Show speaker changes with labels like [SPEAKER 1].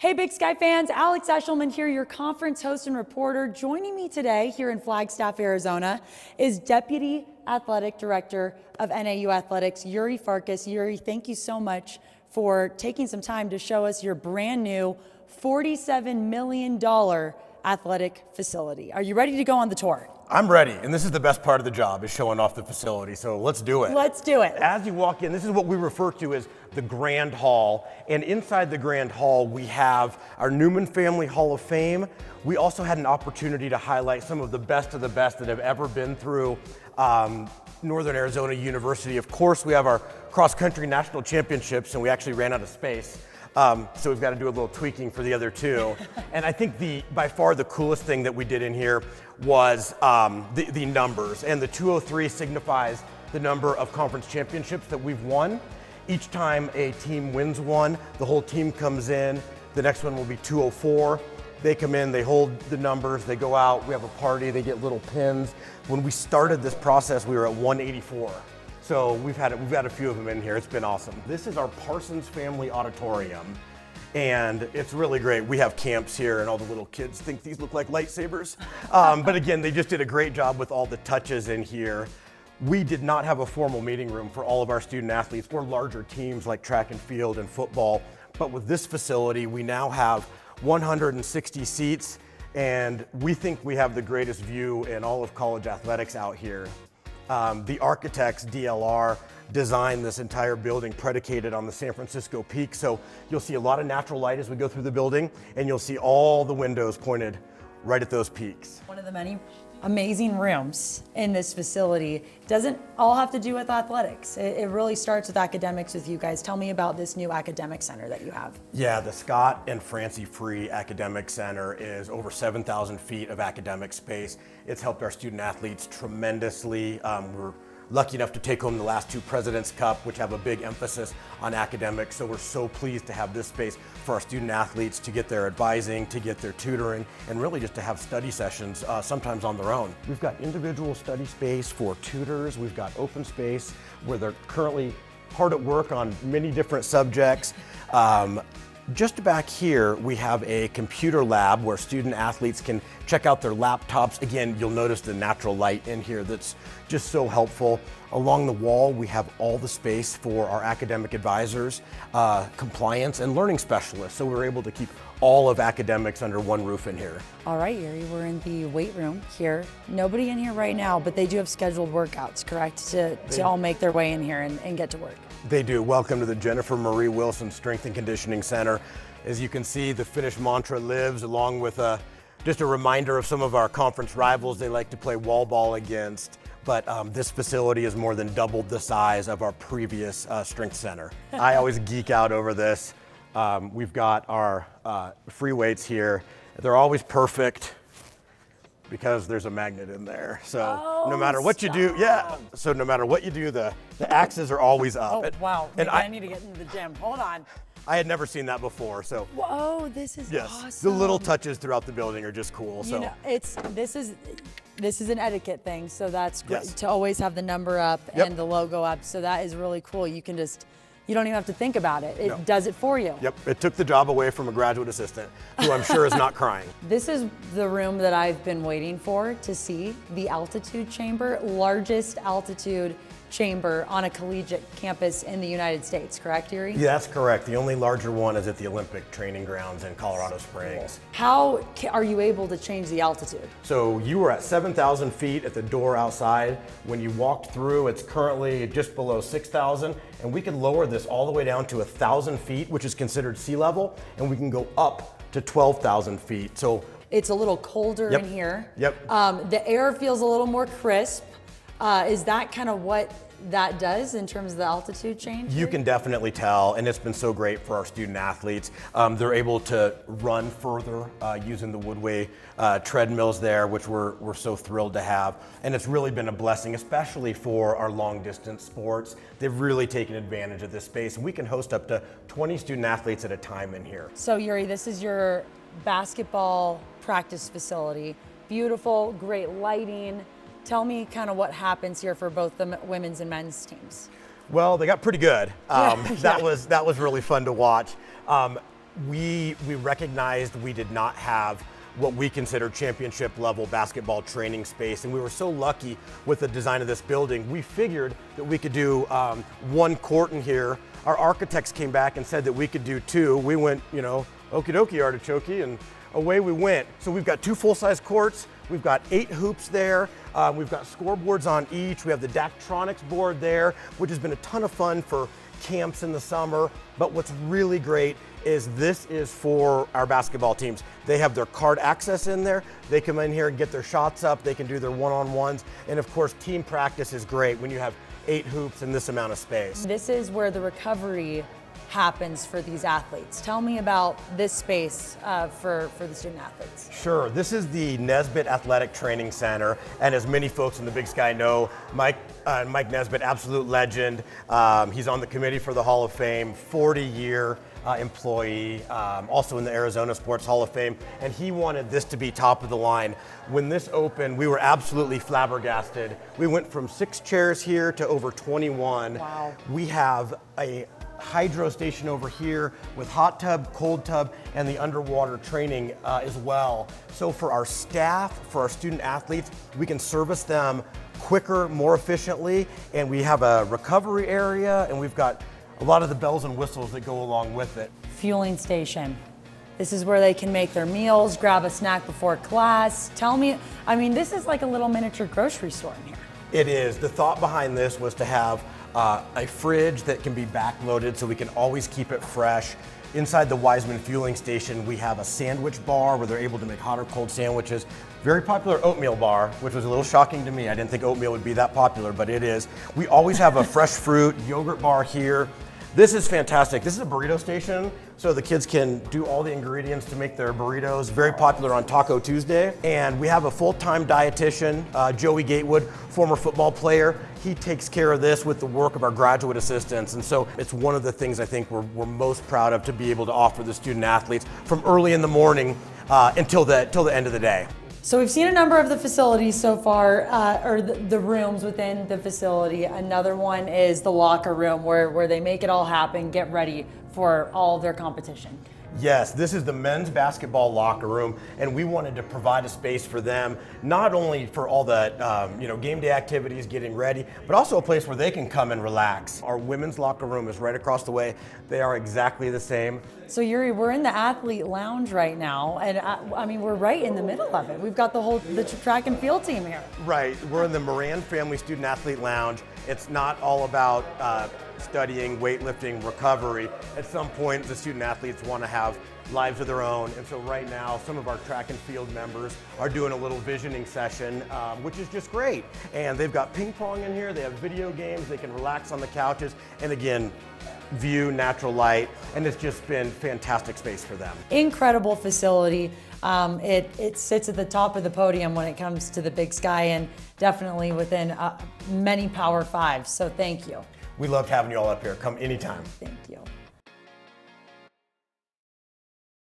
[SPEAKER 1] Hey Big Sky fans, Alex Eshelman here, your conference host and reporter. Joining me today here in Flagstaff, Arizona is Deputy Athletic Director of NAU Athletics, Yuri Farkas. Yuri, thank you so much for taking some time to show us your brand new $47 million athletic facility. Are you ready to go on the tour?
[SPEAKER 2] I'm ready, and this is the best part of the job, is showing off the facility, so let's do it.
[SPEAKER 1] Let's do it.
[SPEAKER 2] As you walk in, this is what we refer to as the Grand Hall, and inside the Grand Hall, we have our Newman Family Hall of Fame. We also had an opportunity to highlight some of the best that have ever been through Northern Arizona University. Of course, we have our cross-country national championships, and we actually ran out of space. So we've got to do a little tweaking for the other two. And I think by far the coolest thing that we did in here was the numbers. And the 203 signifies the number of conference championships that we've won. Each time a team wins one, the whole team comes in. The next one will be 204. They come in, they hold the numbers, they go out, we have a party, they get little pins. When we started this process, we were at 184. So we've had a few of them in here. It's been awesome. This is our Parsons Family Auditorium, and it's really great. We have camps here, and all the little kids think these look like lightsabers. But again, they just did a great job with all the touches in here. We did not have a formal meeting room for all of our student athletes or larger teams like track and field and football. But with this facility, we now have 160 seats, and we think we have the greatest view in all of college athletics out here. The architects, DLR, designed this entire building predicated on the San Francisco Peak. So you'll see a lot of natural light as we go through the building, and you'll see all the windows pointed right at those peaks.
[SPEAKER 1] One of the many amazing rooms in this facility doesn't all have to do with athletics. It really starts with academics with you guys. Tell me about this new academic center that you have.
[SPEAKER 2] Yeah, the Scott and Francie Free Academic Center is over 7,000 feet of academic space. It's helped our student athletes tremendously. We're lucky enough to take home the last two President's Cup, which have a big emphasis on academics. So we're so pleased to have this space for our student athletes to get their advising, to get their tutoring, and really just to have study sessions, sometimes on their own. We've got individual study space for tutors. We've got open space where they're currently hard at work on many different subjects. Just back here, we have a computer lab where student athletes can check out their laptops. Again, you'll notice the natural light in here that's just so helpful. Along the wall, we have all the space for our academic advisors, compliance, and learning specialists. So we're able to keep all of academics under one roof in here.
[SPEAKER 1] All right, Yuri, we're in the weight room here. Nobody in here right now, but they do have scheduled workouts, correct? To all make their way in here and get to work.
[SPEAKER 2] They do. Welcome to the Jennifer Marie Wilson Strength and Conditioning Center. As you can see, the Finnish mantra lives, along with just a reminder of some of our conference rivals they like to play wall ball against. But this facility is more than doubled the size of our previous strength center. I always geek out over this. We've got our free weights here. They're always perfect because there's a magnet in there. So no matter what you do, so no matter what you do, the axes are always up.
[SPEAKER 1] Oh, wow.
[SPEAKER 2] And
[SPEAKER 1] I need to get into the gym. Hold on.
[SPEAKER 2] I had never seen that before, so.
[SPEAKER 1] Whoa, this is awesome.
[SPEAKER 2] The little touches throughout the building are just cool. So.
[SPEAKER 1] You know, this is an etiquette thing, so that's great to always have the number up and the logo up. So that is really cool. You can just, you don't even have to think about it. It does it for you.
[SPEAKER 2] Yep, it took the job away from a graduate assistant who I'm sure is not crying.
[SPEAKER 1] This is the room that I've been waiting for to see, the altitude chamber, largest altitude chamber on a collegiate campus in the United States, correct, Yuri?
[SPEAKER 2] Yeah, that's correct. The only larger one is at the Olympic training grounds in Colorado Springs.
[SPEAKER 1] How are you able to change the altitude?
[SPEAKER 2] So you were at 7,000 feet at the door outside. When you walked through, it's currently just below 6,000, and we can lower this all the way down to 1,000 feet, which is considered sea level, and we can go up to 12,000 feet. So
[SPEAKER 1] it's a little colder in here.
[SPEAKER 2] Yep.
[SPEAKER 1] The air feels a little more crisp. Is that kind of what that does in terms of the altitude change?
[SPEAKER 2] You can definitely tell, and it's been so great for our student athletes. They're able to run further using the Woodway treadmills there, which we're so thrilled to have. And it's really been a blessing, especially for our long distance sports. They've really taken advantage of this space, and we can host up to 20 student athletes at a time in here.
[SPEAKER 1] So Yuri, this is your basketball practice facility. Beautiful, great lighting. Tell me kind of what happens here for both the women's and men's teams.
[SPEAKER 2] Well, they got pretty good. That was really fun to watch. we recognized we did not have what we consider championship level basketball training space, and we were so lucky with the design of this building. We figured that we could do one court in here. Our architects came back and said that we could do two. We went, you know, okie dokie artichoke, and away we went. So we've got two full-size courts. We've got 8 hoops there. We've got scoreboards on each. We have the Daktronics board there, which has been a ton of fun for camps in the summer. But what's really great is this is for our basketball teams. They have their card access in there. They come in here and get their shots up. They can do their one-on-ones. And of course, team practice is great when you have 8 hoops in this amount of space.
[SPEAKER 1] This is where the recovery happens for these athletes. Tell me about this space for the student athletes.
[SPEAKER 2] Sure, this is the Nesbitt Athletic Training Center, and as many folks in the Big Sky know, Mike Nesbitt, absolute legend. He's on the committee for the Hall of Fame, 40-year employee, also in the Arizona Sports Hall of Fame, and he wanted this to be top of the line. When this opened, we were absolutely flabbergasted. We went from 6 chairs here to over 21.
[SPEAKER 1] Wow.
[SPEAKER 2] We have a hydro station over here with hot tub, cold tub, and the underwater training as well. So for our staff, for our student athletes, we can service them quicker, more efficiently, and we have a recovery area, and we've got a lot of the bells and whistles that go along with it.
[SPEAKER 1] Fueling station. This is where they can make their meals, grab a snack before class. Tell me, I mean, this is like a little miniature grocery store in here.
[SPEAKER 2] It is. The thought behind this was to have a fridge that can be backloaded so we can always keep it fresh. Inside the Wiseman Fueling Station, we have a sandwich bar where they're able to make hot or cold sandwiches. Very popular oatmeal bar, which was a little shocking to me. I didn't think oatmeal would be that popular, but it is. We always have a fresh fruit, yogurt bar here. This is fantastic. This is a burrito station, so the kids can do all the ingredients to make their burritos. Very popular on Taco Tuesday. And we have a full-time dietitian, Joey Gatewood, former football player. He takes care of this with the work of our graduate assistants. And so it's one of the things I think we're most proud of to be able to offer the student athletes from early in the morning until the end of the day.
[SPEAKER 1] So we've seen a number of the facilities so far, or the rooms within the facility. Another one is the locker room where they make it all happen, get ready for all of their competition.
[SPEAKER 2] Yes, this is the men's basketball locker room, and we wanted to provide a space for them, not only for all the game day activities, getting ready, but also a place where they can come and relax. Our women's locker room is right across the way. They are exactly the same.
[SPEAKER 1] So Yuri, we're in the athlete lounge right now, and I mean, we're right in the middle of it. We've got the track and field team here.
[SPEAKER 2] Right, we're in the Moran Family Student Athlete Lounge. It's not all about studying, weightlifting, recovery. At some point, the student athletes want to have lives of their own, and so right now, some of our track and field members are doing a little visioning session, which is just great. And they've got ping pong in here, they have video games, they can relax on the couches, and again, view natural light, and it's just been fantastic space for them.
[SPEAKER 1] Incredible facility. It sits at the top of the podium when it comes to the Big Sky, and definitely within many Power Fives, so thank you.
[SPEAKER 2] We loved having you all up here. Come anytime.
[SPEAKER 1] Thank you.